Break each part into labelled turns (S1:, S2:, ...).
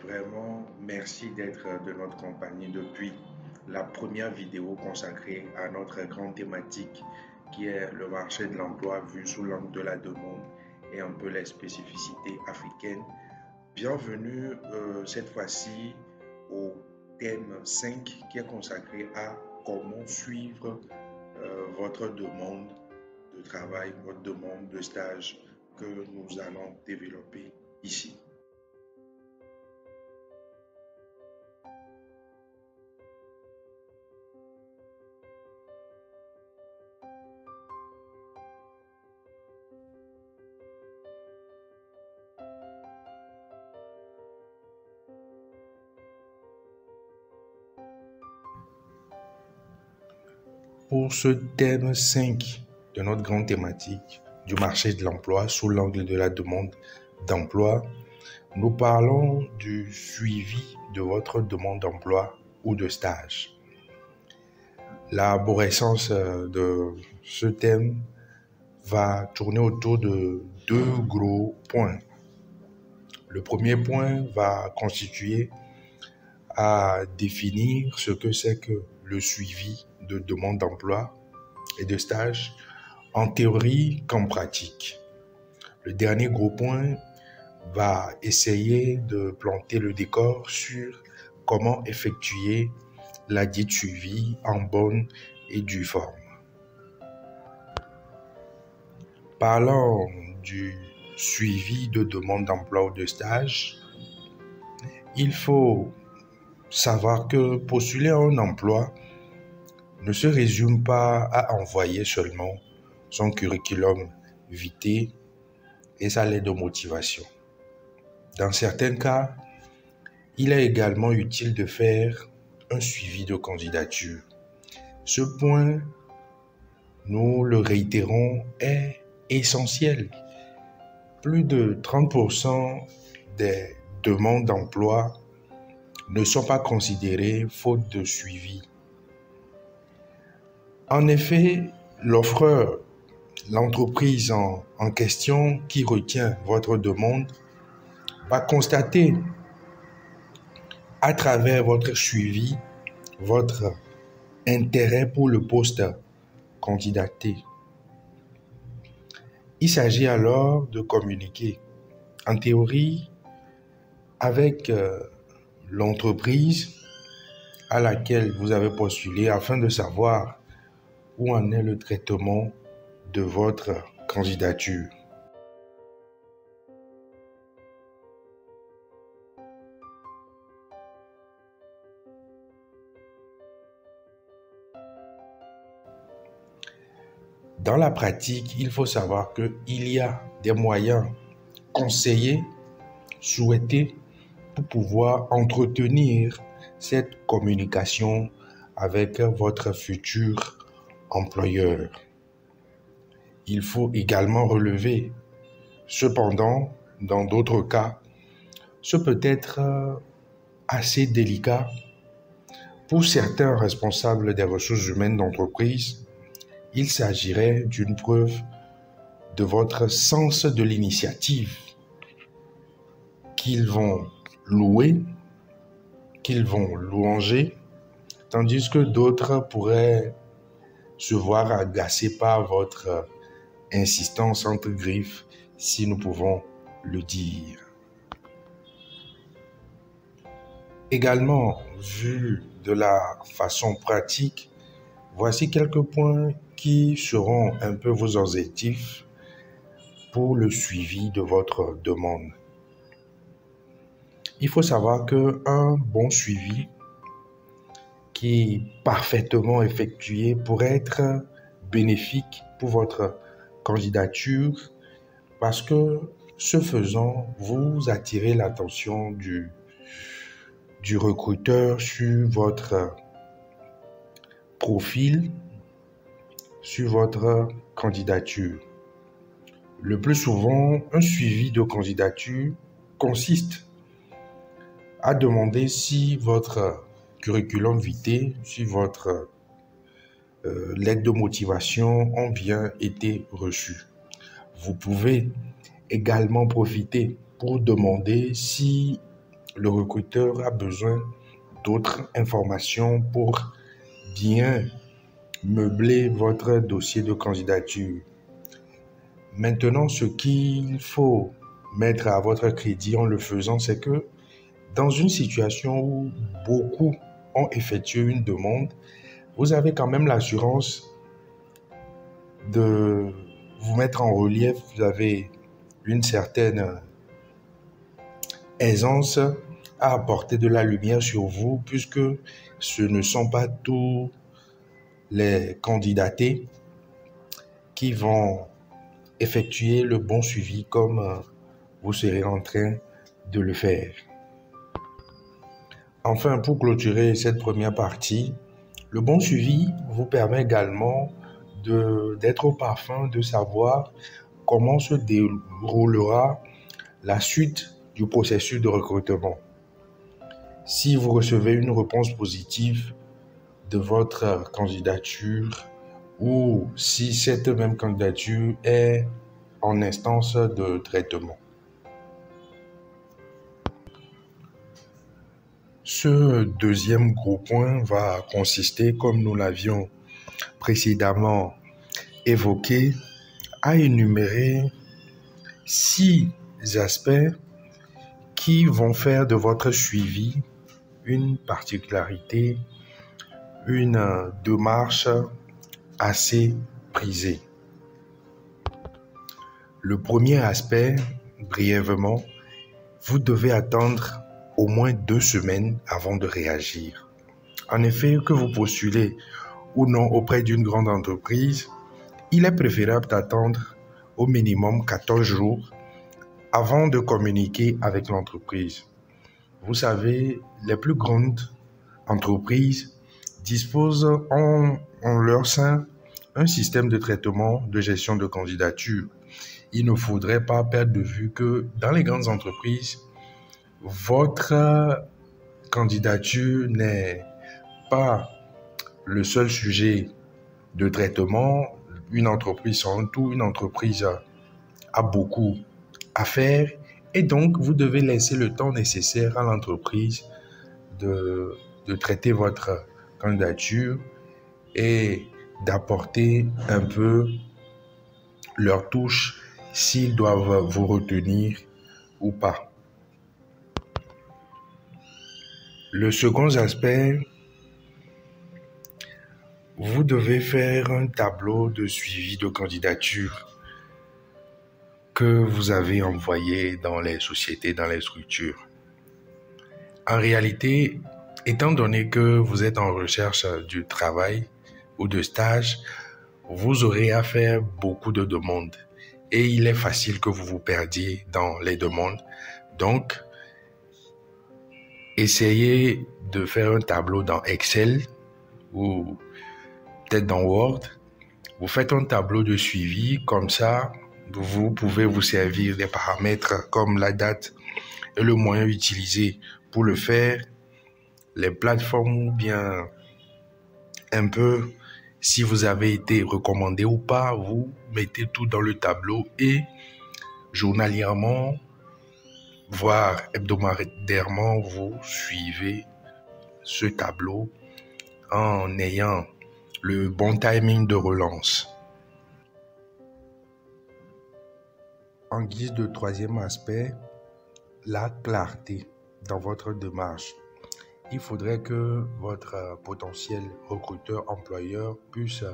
S1: Vraiment, merci d'être de notre compagnie depuis la première vidéo consacrée à notre grande thématique qui est le marché de l'emploi vu sous l'angle de la demande et un peu les spécificités africaines. Bienvenue cette fois-ci au thème 5 qui est consacré à comment suivre votre demande de travail, votre demande de stage que nous allons développer ici. Pour ce thème 5 de notre grande thématique du marché de l'emploi sous l'angle de la demande d'emploi, nous parlons du suivi de votre demande d'emploi ou de stage. L'arborescence de ce thème va tourner autour de deux gros points. Le premier point va constituer à définir ce que c'est que le suivi de demande d'emploi et de stage en théorie qu'en pratique. Le dernier gros point va essayer de planter le décor sur comment effectuer la dite suivi en bonne et due forme. Parlant du suivi de demande d'emploi ou de stage, il faut savoir que postuler à un emploi ne se résume pas à envoyer seulement son curriculum vitae et sa lettre de motivation. Dans certains cas, il est également utile de faire un suivi de candidature. Ce point, nous le réitérons, est essentiel. Plus de 30% des demandes d'emploi ne sont pas considérées faute de suivi. En effet, l'offreur, l'entreprise en question qui retient votre demande, va constater à travers votre suivi votre intérêt pour le poste candidaté. Il s'agit alors de communiquer en théorie avec l'entreprise à laquelle vous avez postulé afin de savoir où en est le traitement de votre candidature. Dans la pratique, il faut savoir qu'il y a des moyens conseillés, souhaités pour pouvoir entretenir cette communication avec votre futur employeur. Il faut également relever, cependant, dans d'autres cas, ce peut être assez délicat pour certains responsables des ressources humaines d'entreprise. Il s'agirait d'une preuve de votre sens de l'initiative qu'ils vont louer, qu'ils vont louanger, tandis que d'autres pourraient se voir agacés par votre insistance entre griffes, si nous pouvons le dire. Également, vu de la façon pratique, voici quelques points qui seront un peu vos objectifs pour le suivi de votre demande. Il faut savoir qu'un bon suivi qui est parfaitement effectué pourrait être bénéfique pour votre candidature parce que ce faisant, vous attirez l'attention du recruteur sur votre profil, sur votre candidature. Le plus souvent, un suivi de candidature consiste à demander si votre curriculum vitae, si votre lettre de motivation ont bien été reçues. Vous pouvez également profiter pour demander si le recruteur a besoin d'autres informations pour bien meubler votre dossier de candidature. Maintenant, ce qu'il faut mettre à votre crédit en le faisant, c'est que dans une situation où beaucoup ont effectué une demande, vous avez quand même l'assurance de vous mettre en relief. Vous avez une certaine aisance à apporter de la lumière sur vous, puisque ce ne sont pas tous les candidatés qui vont effectuer le bon suivi comme vous serez en train de le faire. Enfin, pour clôturer cette première partie, le bon suivi vous permet également d'être au parfum de savoir comment se déroulera la suite du processus de recrutement. Si vous recevez une réponse positive de votre candidature ou si cette même candidature est en instance de traitement. Ce deuxième gros point va consister, comme nous l'avions précédemment évoqué, à énumérer 6 aspects qui vont faire de votre suivi une particularité, une démarche assez prisée. Le premier aspect, brièvement, vous devez attendre au moins 2 semaines avant de réagir. En effet, que vous postulez ou non auprès d'une grande entreprise, il est préférable d'attendre au minimum 14 jours avant de communiquer avec l'entreprise. Vous savez, les plus grandes entreprises disposent en leur sein un système de traitement de gestion de candidature. Il ne faudrait pas perdre de vue que dans les grandes entreprises, votre candidature n'est pas le seul sujet de traitement. Une entreprise, surtout une entreprise, a beaucoup à faire et donc vous devez laisser le temps nécessaire à l'entreprise de traiter votre candidature et d'apporter un peu leur touche s'ils doivent vous retenir ou pas. Le second aspect, vous devez faire un tableau de suivi de candidature que vous avez envoyé dans les sociétés, dans les structures. En réalité, étant donné que vous êtes en recherche du travail ou de stage, vous aurez à faire beaucoup de demandes et il est facile que vous vous perdiez dans les demandes. Donc, essayez de faire un tableau dans Excel ou peut-être dans Word. Vous faites un tableau de suivi, comme ça, vous pouvez vous servir des paramètres comme la date et le moyen utilisé pour le faire, les plateformes ou bien un peu si vous avez été recommandé ou pas, vous mettez tout dans le tableau et journalièrement, voire hebdomadairement, vous suivez ce tableau en ayant le bon timing de relance. En guise de troisième aspect, la clarté dans votre démarche. Il faudrait que votre potentiel recruteur-employeur puisse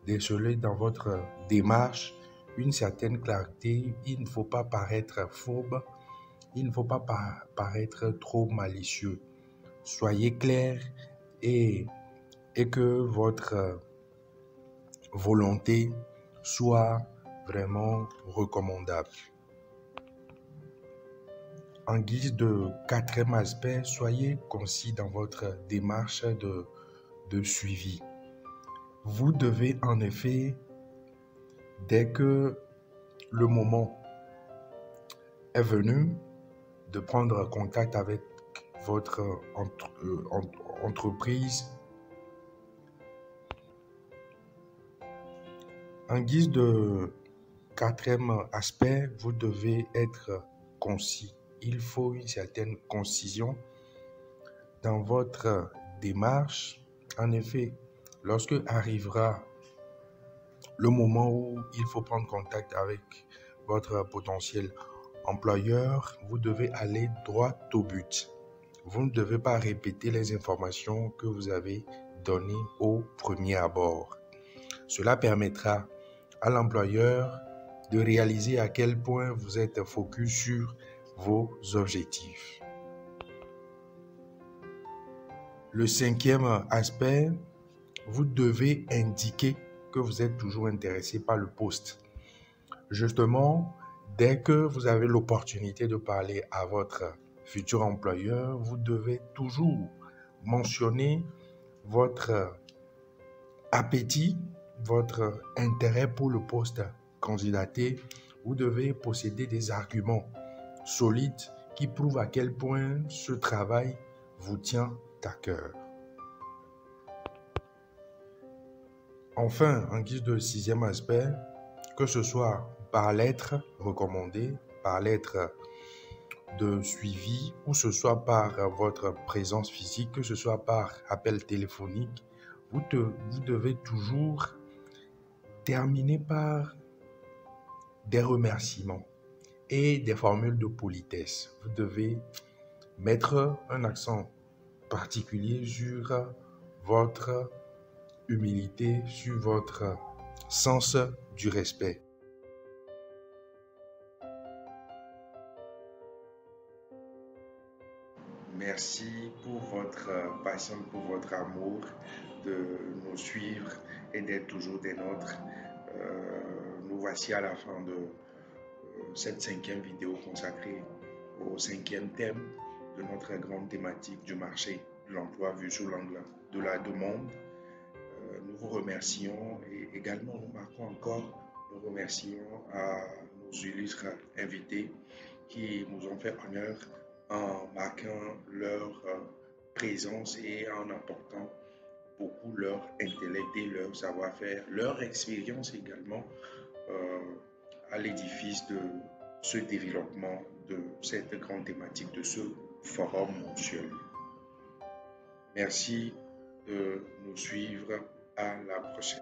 S1: déceler dans votre démarche une certaine clarté. Il ne faut pas paraître fourbe, il ne faut pas paraître trop malicieux. Soyez clair et que votre volonté soit vraiment recommandable. En guise de quatrième aspect, soyez concis dans votre démarche de suivi. Vous devez en effet, dès que le moment est venu, de prendre contact avec votre entreprise. En guise de quatrième aspect, vous devez être concis il faut une certaine concision dans votre démarche. En effet, lorsque arrivera le moment où il faut prendre contact avec votre potentiel employeur, vous devez aller droit au but. Vous ne devez pas répéter les informations que vous avez données au premier abord. Cela permettra à l'employeur de réaliser à quel point vous êtes focus sur vos objectifs. Le cinquième aspect, vous devez indiquer que vous êtes toujours intéressé par le poste. Justement, dès que vous avez l'opportunité de parler à votre futur employeur, vous devez toujours mentionner votre appétit, votre intérêt pour le poste candidaté. Vous devez posséder des arguments solides qui prouvent à quel point ce travail vous tient à cœur. Enfin, en guise de sixième aspect, que ce soit par lettre recommandée, par lettre de suivi, ou ce soit par votre présence physique, que ce soit par appel téléphonique, vous devez toujours terminer par des remerciements et des formules de politesse. Vous devez mettre un accent particulier sur votre humilité, sur votre sens du respect. Merci pour votre passion, pour votre amour de nous suivre et d'être toujours des nôtres. Nous voici à la fin de cette cinquième vidéo consacrée au cinquième thème de notre grande thématique du marché de l'emploi vu sous l'angle de la demande. Nous vous remercions et également nous marquons encore nos remercions à nos illustres invités qui nous ont fait honneur en marquant leur présence et en apportant beaucoup leur intellect et leur savoir-faire, leur expérience également à l'édifice de ce développement de cette grande thématique de ce forum mensuel. Merci de nous suivre. À la prochaine.